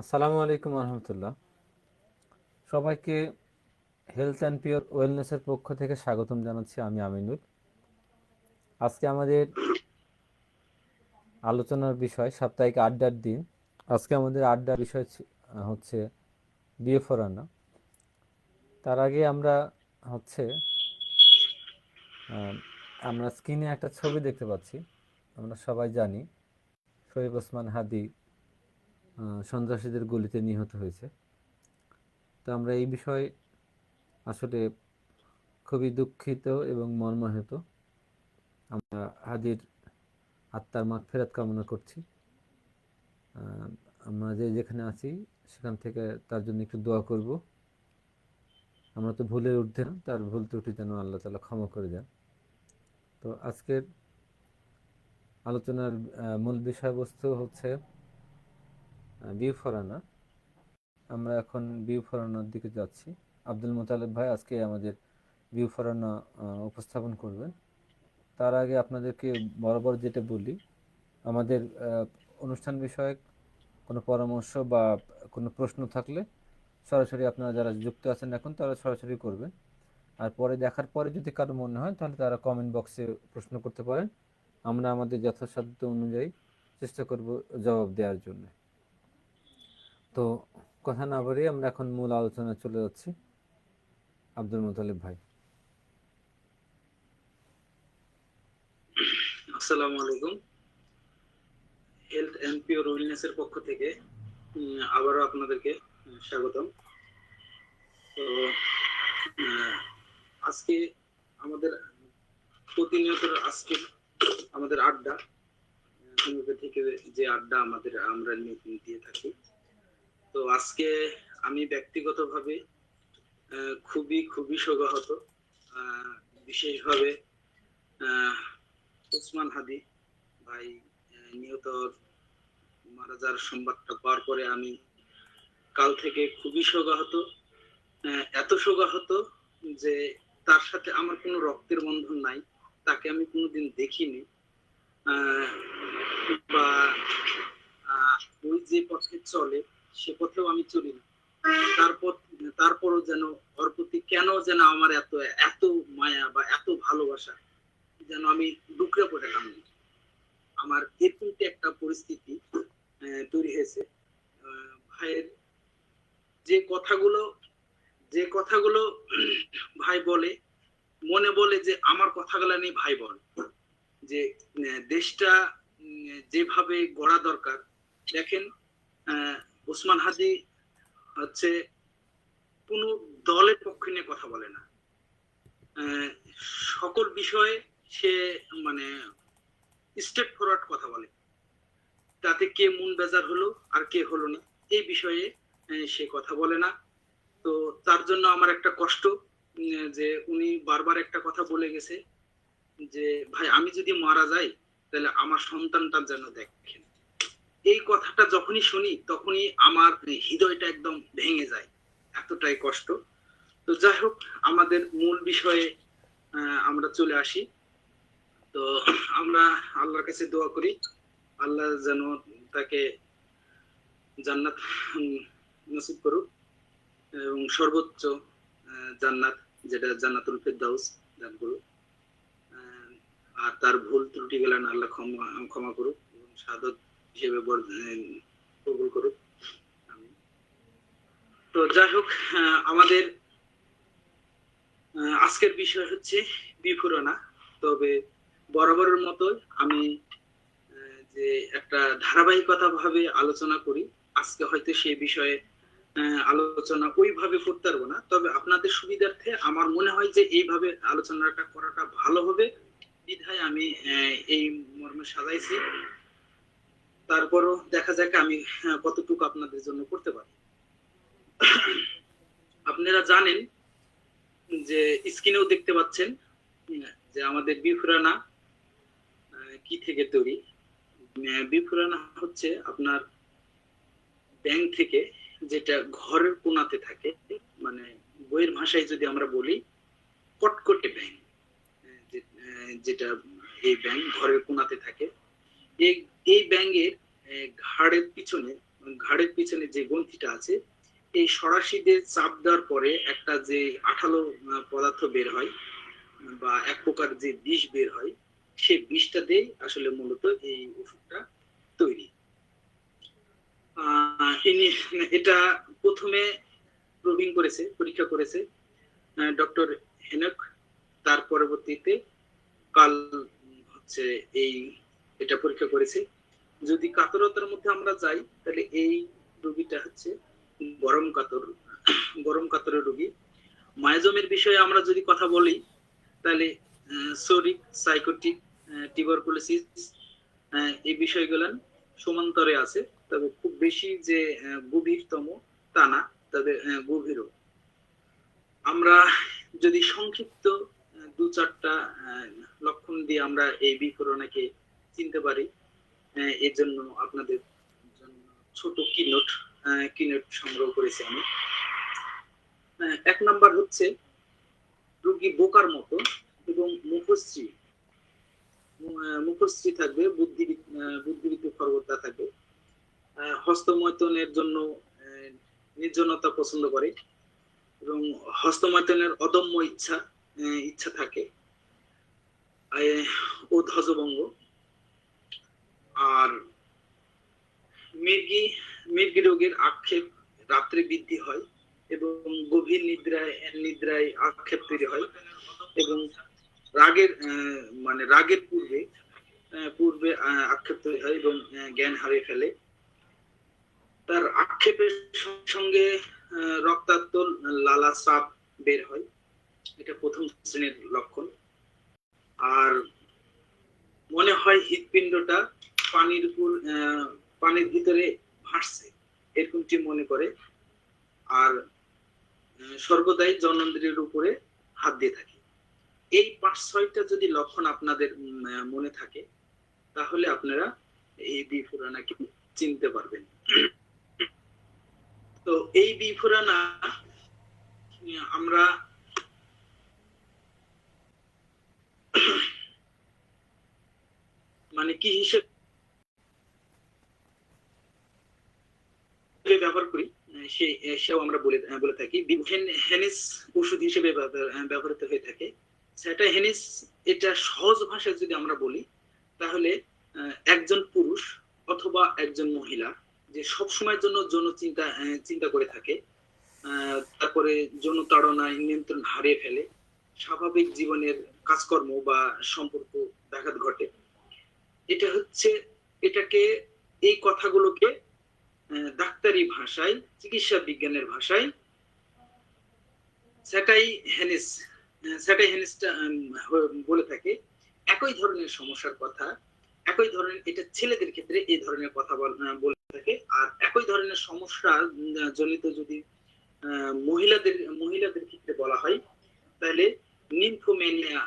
আসসালামু আলাইকুম রহমতুল্লাহ। সবাইকে হেলথ অ্যান্ড পিওর ওয়েলনেসের পক্ষ থেকে স্বাগতম জানাচ্ছি। আমি আমিনুল। আজকে আমাদের আলোচনার বিষয় সাপ্তাহিক আড্ডার দিন। আজকে আমাদের আড্ডার বিষয় হচ্ছে বিয়ে ফরানা। তার আগে হচ্ছে আহ, আমরা স্ক্রিনে একটা ছবি দেখতে পাচ্ছি। আমরা সবাই জানি শরীফ ওসমান হাদি সন্ত্রাসীদের গুলিতে নিহত হয়েছে। তো আমরা এই বিষয়ে আসলে খুবই দুঃখিত এবং মর্মাহত। আমরা হাদির আত্মার মাগফিরাত কামনা করছি। আহ, আমরা যেখানে আছি সেখান থেকে তার জন্য একটু দোয়া করব। আমরা তো ভুলের ঊর্ধ্বে না, তার ভুল ত্রুটি যেন আল্লাহ তাআলা ক্ষমা করে দেন। তো আজকের আলোচনার মূল বিষয়বস্তু হচ্ছে বিয়ে ফরানা। আমরা এখন বিয়ে ফরানার দিকে যাচ্ছি। আব্দুল মোতালেব ভাই আজকে আমাদের বিয়ে ফরানা উপস্থাপন করবেন। তার আগে আপনাদেরকে বরাবর যেটা বলি, আমাদের অনুষ্ঠান বিষয়ক কোনো পরামর্শ বা কোনো প্রশ্ন থাকলে সরাসরি আপনারা যারা যুক্ত আছেন এখন তারা সরাসরি করবেন। আর পরে দেখার পরে যদি কারো মনে হয় তাহলে তারা কমেন্ট বক্সে প্রশ্ন করতে পারেন। আমরা আমাদের যথাসাধ্য অনুযায়ী চেষ্টা করব জবাব দেওয়ার জন্য। তো কথা না বাড়িয়ে আমরা এখন মূল আলোচনায় চলে যাচ্ছি। আব্দুল মোতালেব ভাই। আসসালামু আলাইকুম। হেলথ এন্ড পিওর ওয়েলনেস এর পক্ষ থেকে আবারও আপনাদেরকে স্বাগতম। তো আজকে আমাদের প্রতিনিয়ত আজকে আমাদের আড্ডা থেকে যে আড্ডা আমরা দিয়ে থাকি। তো আজকে আমি ব্যক্তিগতভাবে খুবই খুবই শোকাহত, বিশেষভাবে ওসমান হাদি ভাই নিহত মারা যাওয়ার সংবাদটা পাওয়ার পরে আমি কাল থেকে খুবই শোকাহত। এত শোকাহত যে তার সাথে আমার কোনো রক্তের বন্ধন নাই, তাকে আমি কোনোদিন দেখিনি, বা ওই যে পথে চলে সে পথেও আমি চলি না। তারপরও যেন ওর প্রতি কেন যেন আমার এত এত মায়া বা এত ভালোবাসা, যেন আমি ডুকরে পড়ে কান্দি। আমার এরকম একটা পরিস্থিতি তৈরি হয়েছে। ভাইয়ের যে কথাগুলো যে কথাগুলো ভাই বলে, মনে বলে যে আমার কথাগুলো নিয়ে ভাই বলে যে দেশটা যেভাবে গড়া দরকার। দেখেন, ওসমান হাদি হচ্ছে কোন দলের পক্ষে নিয়ে কথা বলে না। সকল বিষয়ে সে মানে স্টেট ফরওয়ার্ড কথা বলে। তাতে কে মন বেজার হলো আর কে হলো না এই বিষয়ে সে কথা বলে না। তো তার জন্য আমার একটা কষ্ট, যে উনি বারবার একটা কথা বলে গেছে যে ভাই আমি যদি মারা যাই তাহলে আমার সন্তানটা যেন দেখেন। এই কথাটা যখনই শুনি তখনই আমার হৃদয়টা একদম ভেঙে যায়, এতটাই কষ্ট। তো যাই হোক, আমাদের মূল বিষয়ে আমরা চলে আসি। তো আমরা আল্লাহর কাছে দোয়া করি, আল্লাহ যেন তাকে জান্নাত নসিব করুক এবং সর্বোচ্চ জান্নাত, যেটা জান্নাতুল ফেরদাউস, দান করুক। আর তার ভুল ত্রুটি গেলেন আল্লাহ ক্ষমা করুক এবং শাহাদাত হিসেবে কবুল করুক। তো যাই হোক, আমাদের আজকের বিষয় হচ্ছে বিফুরানা। তবে বরাবরের মতো আমি যে একটা ধারাবাহিকতা ভাবে আলোচনা করি, আজকে হয়তো সেই বিষয়ে আলোচনা ওইভাবে করতে পারবো না, তবে আপনাদের সুবিধার্থে আমার মনে হয় যে এইভাবে আলোচনাটা করাটা ভালো হবে, বিধায় আমি এই মর্মে সাজাইছি। তারপরও দেখা যাক আমি কতটুকু আপনাদের জন্য করতে পারি। আপনারা জানেন যে স্ক্রিনেও দেখতে পাচ্ছেন যে আমাদের বিফুরানা কি থেকে তৈরি। বিফুরানা হচ্ছে আপনার ব্যাংক থেকে, যেটা ঘরের কোনাতে থাকে, মানে বইয়ের ভাষায় যদি আমরা বলি কটকটে ব্যাংক, যেটা এই ব্যাংক ঘরের কোনাতে থাকে। এই ব্যাংকের ঘাড়ের পিছনে ঘাড়ের পিছনে যে গ্রন্থিটা আছে, এই সরাসিদের চাপ দেওয়ার পরে একটা যে আঠালো পদার্থ বের হয় বা এক প্রকার যে বিষ বের হয়, সেই বিষটা দিয়ে আসলে মূলত এই ওষুধটা তৈরি। এটা প্রথমে প্রবিং করেছে, পরীক্ষা করেছে ডক্টর হেনক। তার পরবর্তীতে কাল হচ্ছে এটা পরীক্ষা করেছে। যদি কাতরতার মধ্যে আমরা যাই, তাহলে এই রোগীটা হচ্ছে গরম কাতরের রোগী। মায়োজমের বিষয়ে আমরা যদি কথা বলি, তাহলে সোরিক, সাইকোটিক, টিউবারকুলোসিস, এই বিষয়গুলো সমান্তরে আছে, তবে খুব বেশি যে গভীরতম তা না, তবে গভীরও। আমরা যদি সংক্ষিপ্ত দু চারটা লক্ষণ দিয়ে আমরা এই বিফোরনাকে চিনতে পারি, এর জন্য আপনাদের জন্য ছোট কিনোট সংগ্রহ করেছি আমি। এক নাম্বার হচ্ছে রোগী বোকার মতো এবং মুখশ্রী থাকবে, বুদ্ধিবৃত্তি খর্বতা থাকবে, হস্তমৈথুনের জন্য নির্জনতা পছন্দ করে এবং হস্তমৈথুনের অদম্য ইচ্ছা থাকে, ও ধ্বজভঙ্গ। আর মৃগী রোগের আক্ষেপ রাত্রে বৃদ্ধি হয় এবং গভীর নিদ্রায় আক্ষেপ তৈরি হয় এবং রাগের পূর্বে আক্ষেপ তৈরি হয় এবং জ্ঞান হারিয়ে ফেলে। তার আক্ষেপের সঙ্গে রক্তাক্ত লালা স্রাব বের হয়, এটা প্রথম শ্রেণীর লক্ষণ। আর মনে হয় হৃৎপিণ্ডটা পানির ভিতরে ভাসছে, এরকমটি মনে করে। আর সর্বদাই জননেন্দ্রিয়ের উপরে হাত দিয়ে থাকে। এই 5-6টা যদি লক্ষণ আপনাদের মনে থাকে, তাহলে আপনারা এই বিফোরানাকে চিনতে পারবেন। তো এই বিফোরানা আমরা কি হিসেবে ব্যবহার করি, সেও আমরা বলে থাকি। হেনিস ওষুধ হিসেবে ব্যবহৃত হয়ে থাকে। সেটা হেনিস, এটা সহজ ভাষায় যদি আমরা বলি, তাহলে একজন পুরুষ অথবা একজন মহিলা যে সব সময়ের জন্য যৌন চিন্তা করে থাকে, তারপরে যৌন তাড়নায় নিয়ন্ত্রণ হারিয়ে ফেলে, স্বাভাবিক জীবনের কাজকর্ম বা সম্পর্ক ব্যাঘাত ঘটে, এটাকে এই কথাগুলোকে ডাক্তারি ভাষায়, চিকিৎসা বিজ্ঞানের ভাষায় সেটাই হেনিসটা বলে থাকে। একই ধরনের সমস্যার কথা, একই ধরনের, এটা ছেলেদের ক্ষেত্রে এই ধরনের কথা বলে থাকে। আর একই ধরনের সমস্যা জনিত যদি মহিলাদের ক্ষেত্রে বলা হয়, তাহলে নিম্ফোম্যানিয়া।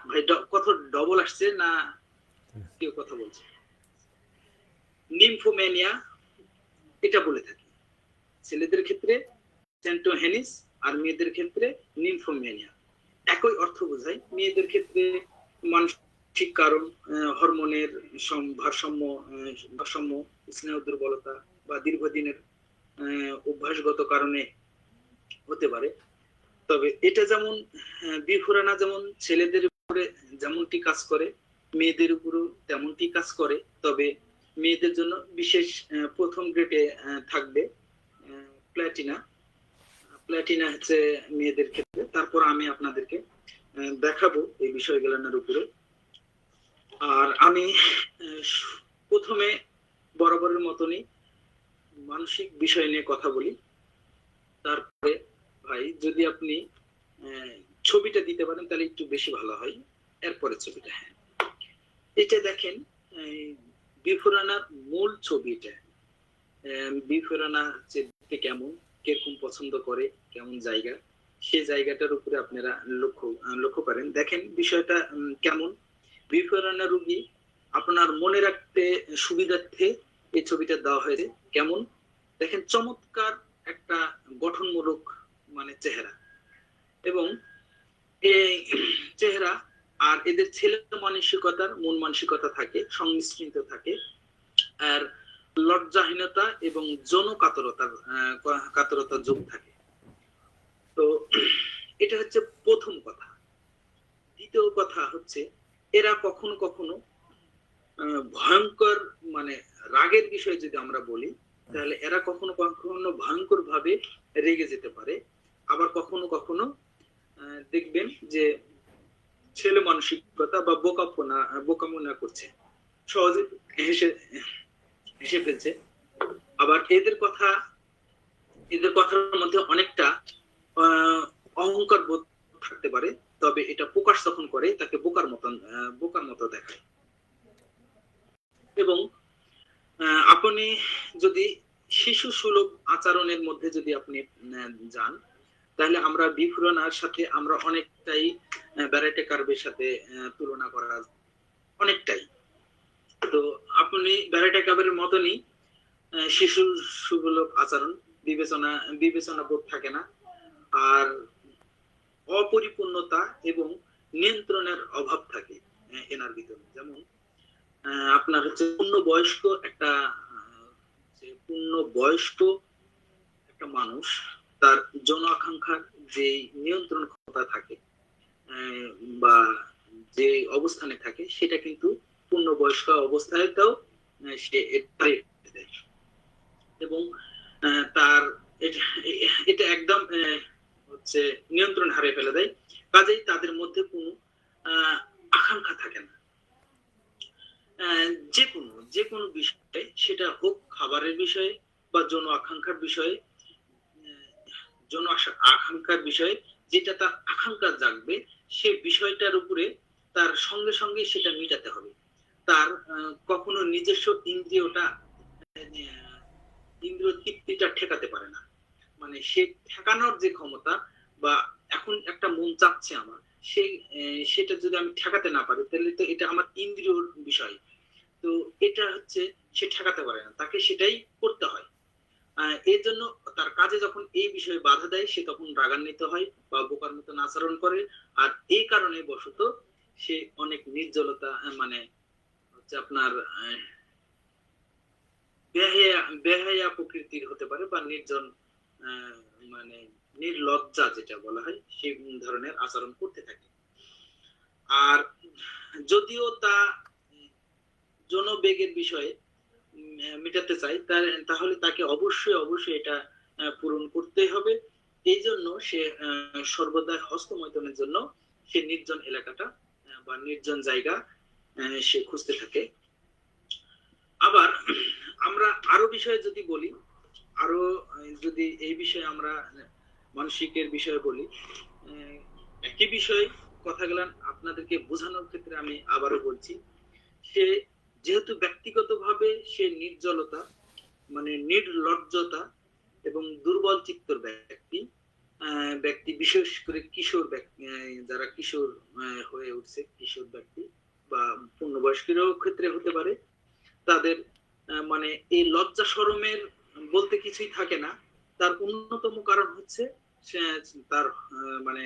ভাই কত ডবল আসছে না কেউ কথা বলছে? নিম্ফোম্যানিয়া এটা বলে থাকি ছেলেদের ক্ষেত্রে সেন্টোহেনিস, আর মেয়েদের ক্ষেত্রে নিম্ফোম্যানিয়া। একই অর্থ বোঝায়। মেয়েদের ক্ষেত্রে মানসিক কারণ, হরমোনের ভারসাম্য, স্নেহ দুর্বলতা বা দীর্ঘদিনের অভ্যাসগত কারণে হতে পারে। তবে এটা যেমন বিফোরানা যেমন ছেলেদের উপরে যেমনটি কাজ করে, মেয়েদের উপরেও তেমনটি কাজ করে। তবে মেয়েদের জন্য বিশেষ প্রথম গ্রেডে থাকবে প্ল্যাটিনা হচ্ছে মেয়েদের ক্ষেত্রে। তারপর আমি আপনাদেরকে দেখাবো এই বিষয়গুলোর উপরে। আর আমি প্রথমে বরাবরের মতনই মানসিক বিষয় নিয়ে কথা বলি। তারপরে ভাই যদি আপনি ছবিটা দিতে পারেন তাহলে একটু বেশি ভালো হয়। এরপরে ছবিটা, হ্যাঁ, এটা দেখেন বিফোরানার মূল ছবিটা। বিফোরানা হচ্ছে দেখতে কেমন, কিরকম পছন্দ করে, কেমন জায়গা, সেই জায়গাটার উপরে আপনারা লক্ষ্য করেন। দেখেন বিষয়টা কেমন। বিফোরানা রোগী আপনার মনে রাখতে সুবিধার্থে এই ছবিটা দেওয়া হয়েছে। কেমন দেখেন, চমৎকার একটা গঠনমূলক চেহারা, এবং এই চেহারা আর এদের ছেলে মানসিকতার মন মানসিকতা থাকে, সংমিশ্রিত থাকে। আর লজ্জাহীনতা এবং যৌন কাতরতা যোগ থাকে। তো এটা হচ্ছে প্রথম কথা। দ্বিতীয় কথা হচ্ছে এরা কখনো কখনো ভয়ঙ্কর মানে রাগের বিষয়ে যদি আমরা বলি, তাহলে এরা কখনো কখনো ভয়ঙ্কর ভাবে রেগে যেতে পারে। আবার কখনো কখনো দেখবেন যে ছেলে মানসিকতা বা বোকামোনা করছে, সহজে হেসে হেসে ফেলছে। আবার এদের কথার মধ্যে অনেকটা অহংকার বোধ থাকতে পারে, তবে এটা প্রকাশ যখন করে তাকে বোকার মতো দেখায়। এবং আপনি যদি শিশু সুলভ আচরণের মধ্যে যদি আপনি যান, তাহলে আমরা বিফুরানার সাথে আমরা অনেকটাই ব্যারাইটে কার্ভের সাথে তুলনা করা অনেকটাই। তো আপনি ব্যারাইটে কার্ভের মতনই শিশু সুলভ আচরণ, বিবেচনা বোধ থাকে না, আর অপরিপূর্ণতা এবং নিয়ন্ত্রণের অভাব থাকে এনার ভিতরে। যেমন আপনার হচ্ছে পূর্ণবয়স্ক একটা মানুষ, তার যৌন আকাঙ্ক্ষার যে নিয়ন্ত্রণ ক্ষমতা থাকে বা যে অবস্থানে থাকে, সেটা কিন্তু পূর্ণবয়স্ক অবস্থায়তেও সে দেয়। এবং তার এটা একদম হচ্ছে নিয়ন্ত্রণ হারিয়ে ফেলে দেয়। কাজেই তাদের মধ্যে কোনো আকাঙ্ক্ষা থাকে না। যে কোনো বিষয়ে, সেটা হোক খাবারের বিষয়ে বা যৌন আকাঙ্ক্ষার বিষয়ে, যেটা তার আকাঙ্ক্ষা জাগবে, সে বিষয়টার উপরে তার সঙ্গে সঙ্গে সেটা মেটাতে হবে। তার কখনো নিজস্ব ইন্দ্রিয় তৃপ্তিটা ঠেকাতে পারে না। মানে সে ঠেকানোর যে ক্ষমতা, বা এখন একটা মন চাচ্ছে আমার, সেটা যদি আমি ঠেকাতে না পারি, তাহলে তো এটা আমার ইন্দ্রিয়র বিষয়। তো এটা হচ্ছে সে ঠেকাতে পারে না, তাকে সেটাই করতে হয়। এর জন্য তার কাজে যখন এই বিষয়ে বাধা দেয়, সে তখন রাগান্বিত হয় বা বোকার মতন আচরণ করে। আর এই কারণে বশত সে অনেক নির্জলতা, মানে হচ্ছে আপনার বেহায়া প্রকৃতির হতে পারে, বা নির্জন, মানে নির্লজ্জা যেটা বলা হয়, সেই ধরনের আচরণ করতে থাকে। আর যদিও তা জনবেগের বিষয়ে মেটাতে চাই, তাহলে তাকে অবশ্যই এটা পূরণ করতে হবে। এই জন্য সে সর্বদা হস্তমৈথুনের জন্য সে নির্জন এলাকাটা বা নির্জন জায়গা সে খুঁজতে থাকে। আবার আমরা আরো বিষয়ে যদি বলি, আরো যদি এই বিষয়ে আমরা মানসিকের বিষয়ে বলি, একই বিষয় কথাগুলো আপনাদেরকে বোঝানোর ক্ষেত্রে আমি আবারও বলছি, সে যেহেতু ব্যক্তিগতভাবে সে নির্জলতা, মানে নির্লজ্জতা এবং দুর্বল চিত্তর ব্যক্তি, বিশেষ করে কিশোর ব্যক্তি, যারা কিশোর হয়ে উঠছে, কিশোর ব্যক্তি বা পূর্ণবয়স্কেরও ক্ষেত্রে হতে পারে, তাদের মানে এই লজ্জা শরমের বলতে কিছুই থাকে না। তার অন্যতম কারণ হচ্ছে তার মানে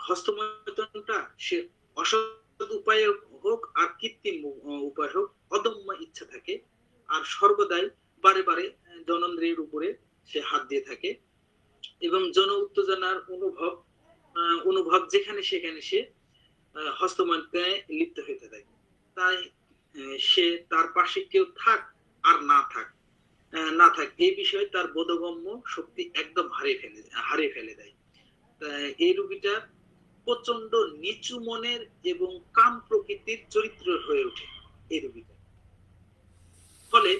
হস্তমৈথুনটা সে অসৎ উপায়ে হোক আর কৃত্রিম উপায় হোক, অদম্য ইচ্ছা থাকে, আর সর্বদাই বারে বারে জনন্দ্রের উপরে সে হাত দিয়ে থাকে, এবং জন উত্তেজনার অনুভব যেখানে সেখানে সে হস্তমৈথুনে লিপ্ত হতে থাকে। তাই সে তার পাশে কেউ থাক আর না থাক এই বিষয়ে তার বোধগম্য শক্তি একদম হারিয়ে ফেলে দেয়। এই রোগীটা প্রচন্ড নিচু মনের এবং কাম প্রকৃতির চরিত্র হয়ে ওঠে এই রোগীটা। ফলে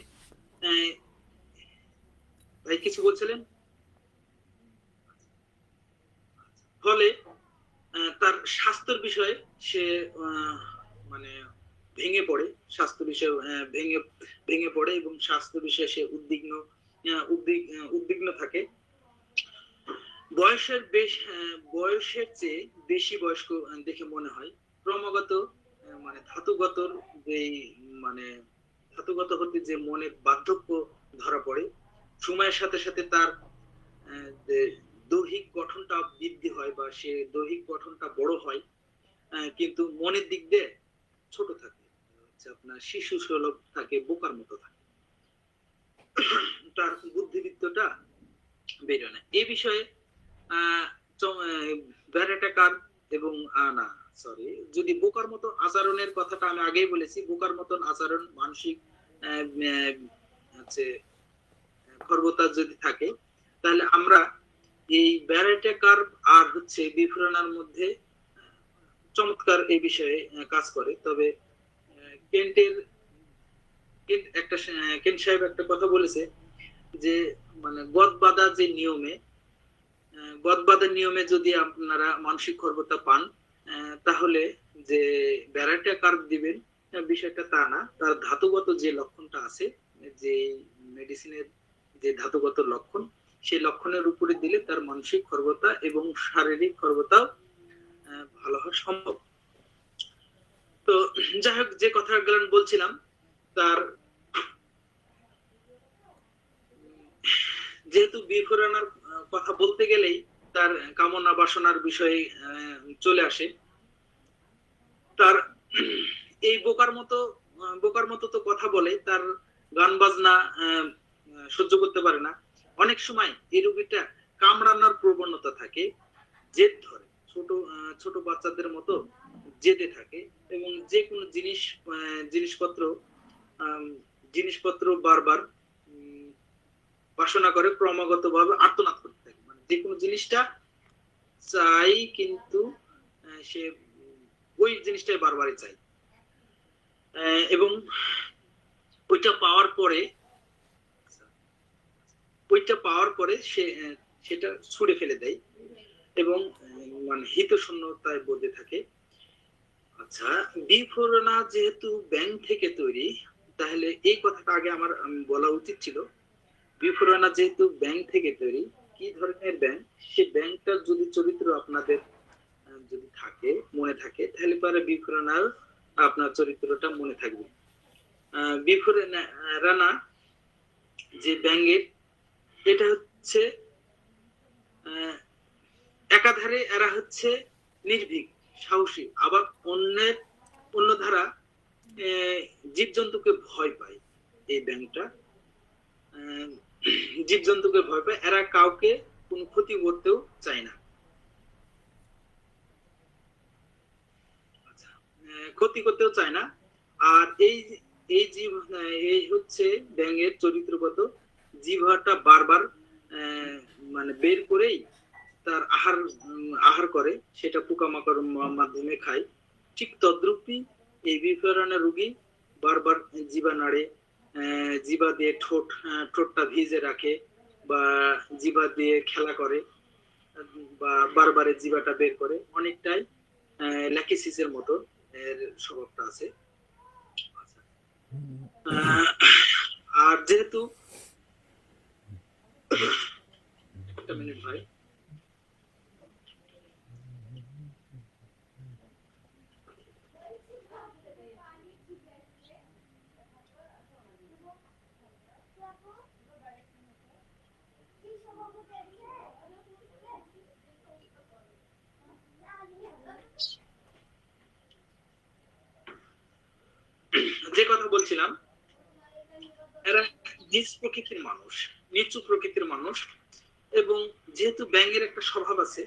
ভাই কিছু বলছিলেন? ফলে তার স্বাস্থ্যের বিষয়ে সে মানে ভেঙে পড়ে, স্বাস্থ্য বিষয়ে ভেঙে পড়ে, এবং স্বাস্থ্য বিষয়ে সে উদ্বিগ্ন থাকে। বয়সের চেয়ে বেশি বয়স্ক দেখে মনে হয়, ক্রমাগত মানে ধাতুগত হতে যে মনের বার্ধক্য ধরা পড়ে, সময়ের সাথে সাথে তার দৈহিক গঠনটা বৃদ্ধি হয় বা সে দৈহিক গঠনটা বড় হয়, কিন্তু মনের দিক দিয়ে ছোট থাকে, আপনার শিশু সুলভ থাকে, বোকার মতো থাকে। কিছুটা বেরোয় না। এই বিষয়ে ব্যারেটাকার এবং না সরি, যদি বোকার মতো আচরণের কথাটা আমি আগেই বলেছি, বোকার মতন আচরণ, মানসিক হচ্ছে খর্বতা যদি থাকে, তাহলে আমরা এই ব্যারেটাকার আর হচ্ছে বিফোরানার মধ্যে চমৎকার এই বিষয়ে কাজ করে। তবে কেন্টের কেন্ট সাহেব একটা কথা বলেছে যে মানে গদবাঁধা যে নিয়মে, গদবাঁধার নিয়মে যদি আপনারা মানসিক খর্বতা পান, তাহলে যে ব্যারাটা কার্ভ দিবেন বিষয়টা তা না, তার ধাতুগত যে লক্ষণটা আছে, যে মেডিসিনের যে ধাতুগত লক্ষণ, সেই লক্ষণের উপরে দিলে তার মানসিক খর্বতা এবং শারীরিক খর্বতাও ভালো হওয়া সম্ভব। তো যাই হোক, যে কথাগুলো বলছিলাম, তার যেহেতু বিফোরানার কথা বলতে গেলেই তার কামনা বাসনার বিষয়ে চলে আসে। তার এই বোকার মতো তো কথা বলে, তার গান বাজনা সহ্য করতে পারে না। অনেক সময় এই রোগীটা কামড়ানোর প্রবণতা থাকে, জেদ ধরে, ছোট বাচ্চাদের মতো জেদে থাকে, এবং যে কোনো জিনিসপত্র বারবার বাসনা করে, ক্রমাগত ভাবে আর্তনাদ করতে থাকে। মানে যে কোনো জিনিসটা চাই, কিন্তু সে ওই জিনিসটাই বারবারই চাই, এবং ওইটা পাওয়ার পরে সেটা ছুঁড়ে ফেলে দেয়, এবং মানে হিত শূন্যতায় বোধে থাকে। আচ্ছা, বিফোরানা যেহেতু ব্যাংক থেকে তৈরি, তাহলে এই কথাটা আগে আমার বলা উচিত ছিল। বিফোরানা যেহেতু ব্যাংক থেকে তৈরি, কি ধরনের ব্যাংক, সে ব্যাংকটার যদি চরিত্র আপনাদের যদি মনে থাকে, তাহলে পরে বিফোরানার আপনার চরিত্রটা মনে থাকবে। বিফোরানা যে ব্যাংকের, এটা হচ্ছে একাধারে এরা হচ্ছে নির্ভীক, সাহসী, আবার অন্য ধারা জীবজন্তুকে ভয় পায়। এই ব্যাংকটা জীবজন্তুকে ভয় পায়, এরা কাউকে কোনো ক্ষতি করতেও চায় না। ক্ষতি করতেও চায় না। আর এই হচ্ছে ব্যাঙের চরিত্রগত, জিহ্বাটা বারবার মানে বের করেই তার আহার করে, সেটা পোকামাকড়ের মাধ্যমে খায়। ঠিক তদ্রূপই এই বিফোরানা রোগী বারবার জিহ্বা নাড়ে, জিহ্বা দিয়ে ঠোঁটটা ভিজে রাখে, বা জিহ্বা দিয়ে খেলা করে, বা বারবারে জিহ্বাটা বের করে, অনেকটাই ল্যাকিসিসের মতো এর স্বভাবটা আছে। আর যেহেতু একটা মিনিট ভাই, যে কথা বলছিলাম, এরা নিজ প্রকৃতির মানুষ, নিচু প্রকৃতির মানুষ, এবং যেহেতু ব্যাঙের একটা স্বভাব আছে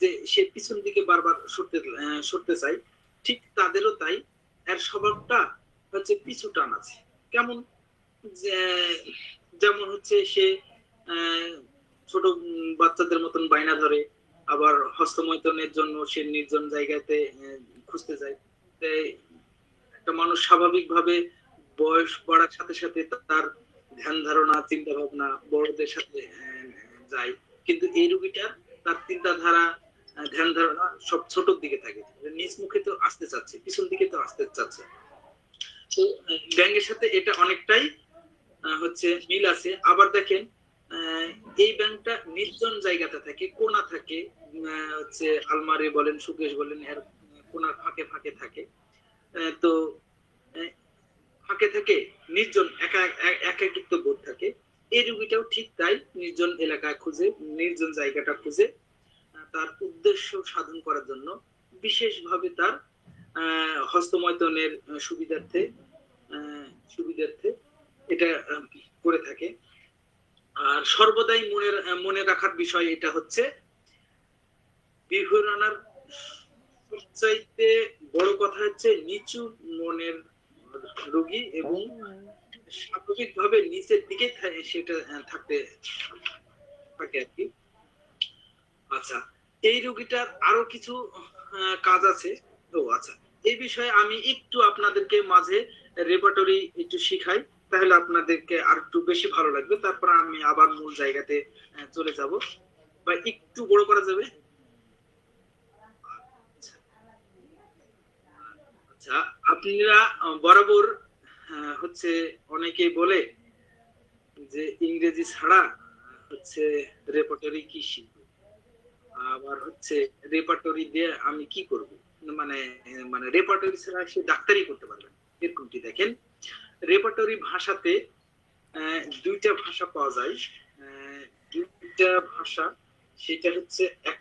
যে সে পিছন দিকে বারবার সরতে চায়, ঠিক তাদেরও তাই, এর স্বভাবটা হচ্ছে পিছু টান আছে। কেমন, যেমন হচ্ছে সে ছোট বাচ্চাদের মতন বায়না ধরে, আবার হস্তমৈথুনের জন্য সে নির্জন জায়গাতে খুঁজতে যায়। একটা মানুষ স্বাভাবিকভাবে বয়স বাড়ার সাথে সাথে তার ধ্যান ধারণা, চিন্তা ভাবনা বড়দের সাথে যায়, কিন্তু এই রোগীটার তার চিন্তাধারা, ধ্যান ধারণা সব ছোটর দিকে থাকে, নিজ মুখে তো আসতে চাচ্ছে, পিছন দিকে তো আসতে চাচ্ছে। তো ব্যাঙের সাথে এটা অনেকটাই হচ্ছে মিল আছে। আবার দেখেন, এই ব্যাংকটা নির্জন জায়গাতে থাকে, কোনা থাকে, হচ্ছে আলমারি বলেন, সুকেশ বলেন, এর কোনার ফাঁকে ফাঁকে থাকে। তো ফাঁকে থেকে নির্জন একাকিত্ব বোধ থাকে। এই রোগীটাও ঠিক তাই, নির্জন এলাকা খুঁজে, নির্জন জায়গাটা খুঁজে তার উদ্দেশ্য সাধন করার জন্য বিশেষভাবে তার হস্তমৈথুনের সুবিধার্থে এটা করে থাকে। আর সর্বদাই মনে রাখার বিষয় এটা হচ্ছে বিভুরানার সবচাইতে বড় কথা হচ্ছে নিচু মনের রোগী এবং স্বাভাবিকভাবে নিচের দিকে সেটা থাকতে থাকে আর কি। আচ্ছা, এই রোগীটার আরো কিছু কাজ আছে। তো আচ্ছা, এই বিষয়ে আমি একটু আপনাদেরকে মাঝে রেপার্টরি একটু শিখাই, তাহলে আপনাদেরকে আর একটু বেশি ভালো লাগবে। তারপর আমি আবার মূল জায়গাতে চলে যাব। বা একটু বড় করা যাবে? আচ্ছা, আপনারা বরাবর হচ্ছে অনেকেই বলে যে ইংরেজি ছাড়া হচ্ছে রেপার্টরি কি শিখবো, আবার হচ্ছে রেপার্টরি দিয়ে আমি কি করব, মানে মানে রেপার্টরি ছাড়া সে ডাক্তারি করতে পারবে না, এরকমটি। দেখেন, রেপার্টরি ভাষাতে দুইটা ভাষা পাওয়া যায়। দুইটা ভাষা, সেটা হচ্ছে এক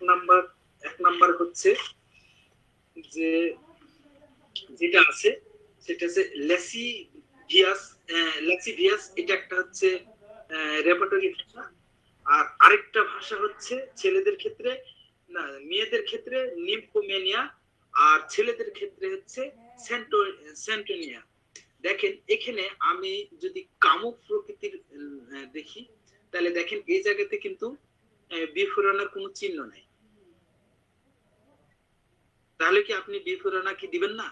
নাম্বার হচ্ছে যে যেটা আছে সেটা হচ্ছে লেসিভিয়াস, এটা একটা হচ্ছে রেপার্টরি ভাষা। আর আরেকটা ভাষা হচ্ছে ছেলেদের ক্ষেত্রে, না মেয়েদের ক্ষেত্রে নিম্ফোমেনিয়া, আর ছেলেদের ক্ষেত্রে হচ্ছে সেন্টোনিয়া। দেখেন, এখানে আমি যদি কামুক প্রকৃতির দেখি, তাহলে দেখেন এই জায়গাতে কিন্তু বিফুরানার কোনো চিহ্ন নাই। তাহলে কি আপনি বিফুরানা কি দিবেন না?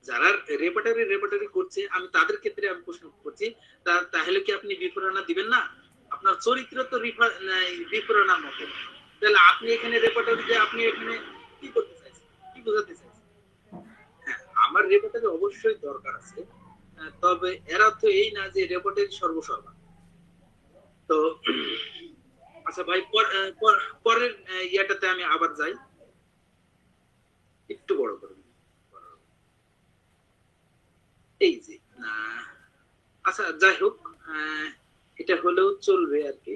যারা রেপার্টরি করছে, আমি তাদের ক্ষেত্রে আমি প্রশ্ন করছি, তাহলে কি আপনি বিফুরানা দিবেন না? আপনার চরিত্র তো বিফুরানার মতো। তাহলে আপনি এখানে রেপার্টরিতে আপনি এখানে কি করতে চাইছেন, কি বোঝাতে চাইছেন? হ্যাঁ, আমার রেপার্টরি অবশ্যই দরকার আছে, তবে এরা তো এই না যে রেপার্টরি সর্বসর্বা। তো আচ্ছা ভাই, পরের ইয়াটাতে আমি আবার যাই, একটু বড় করে। এই যে আচ্ছা, যাই হোক, এটা হলেও চলবে আর কি।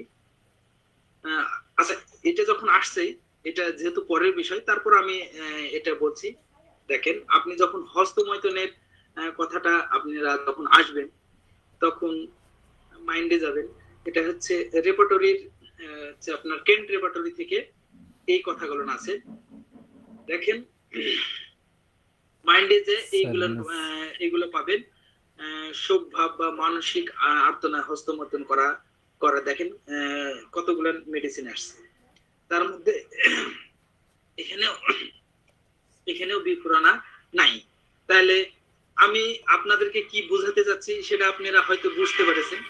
আচ্ছা, এটা যখন আসছে, এটা যেহেতু পরের বিষয়, তারপর আমি এটা বলছি। দেখেন, আপনি যখন হস্তমৈথুনের কথাটা আপনারা যখন আসবেন, তখন মাইন্ডে যাবেন এটা হচ্ছে রেপার্টরির, আপনার কেন্ট রেপার্টরি থেকে এই কথাগুলো আছে। দেখেন, মাইন্ডে যে এইগুলো পাবেন, শোক ভাব বা মানসিক আর্তনা, হস্তমৈথুন করা করা দেখেন কতগুলো মেডিসিন আসছে, তার মধ্যে এখানেও বিফুরানা নাই। তাহলে আমি আপনাদেরকে কি বোঝাতে যাচ্ছি সেটা আপনারা হয়তো বুঝতে পেরেছেন,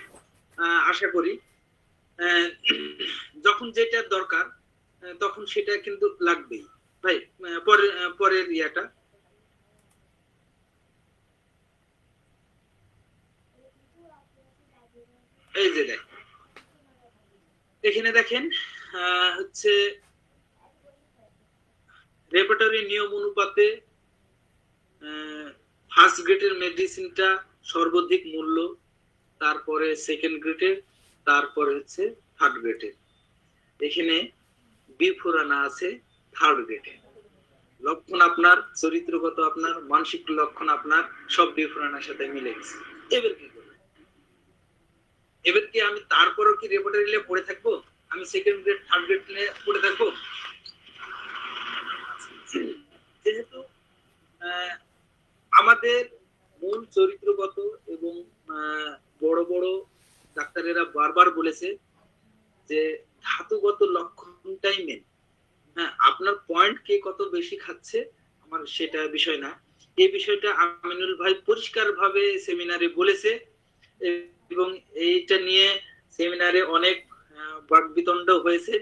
আশা করি। যখন যেটা দরকার তখন সেটা কিন্তু লাগবেই। ভাই, পরের ইয়াটা, এই যে দেখ, এখানে দেখেন হচ্ছে রেপার্টরি নিয়ম অনুপাতে ফার্স্ট গ্রেডের মেডিসিনটা সর্বাধিক মূল্য, তারপরে সেকেন্ড গ্রেডের, তারপরে হচ্ছে থার্ড গ্রেডের। এখানে বিফুরানা আছে থার্ড গ্রেডে। লক্ষণ আপনার চরিত্রগত, আপনার মানসিক লক্ষণ আপনার সব বিফুরানার সাথে মিলে গেছে। এবার কি করবে? এবার কি আমি তারপরও কি রেপার্টরি নিয়ে পড়ে থাকবো? আমি সেকেন্ড গ্রেড থার্ড গ্রেড নিয়ে পড়ে থাকবো? যেহেতু আমাদের মূল চরিত্রগত এবং বড় বড় ডাক্তারেরা বারবার বলেছে যে ধাতুগত লক্ষণটাই মেন। হ্যাঁ, আপনার পয়েন্ট কে কত বেশি খাচ্ছে আমার সেটা বিষয় না। এই বিষয়টা আমিনুল ভাই পরিষ্কার ভাবে সেমিনারে বলেছে, এবং এইটা নিয়ে সেমিনারে অনেক বাকবিতণ্ড হয়েছে,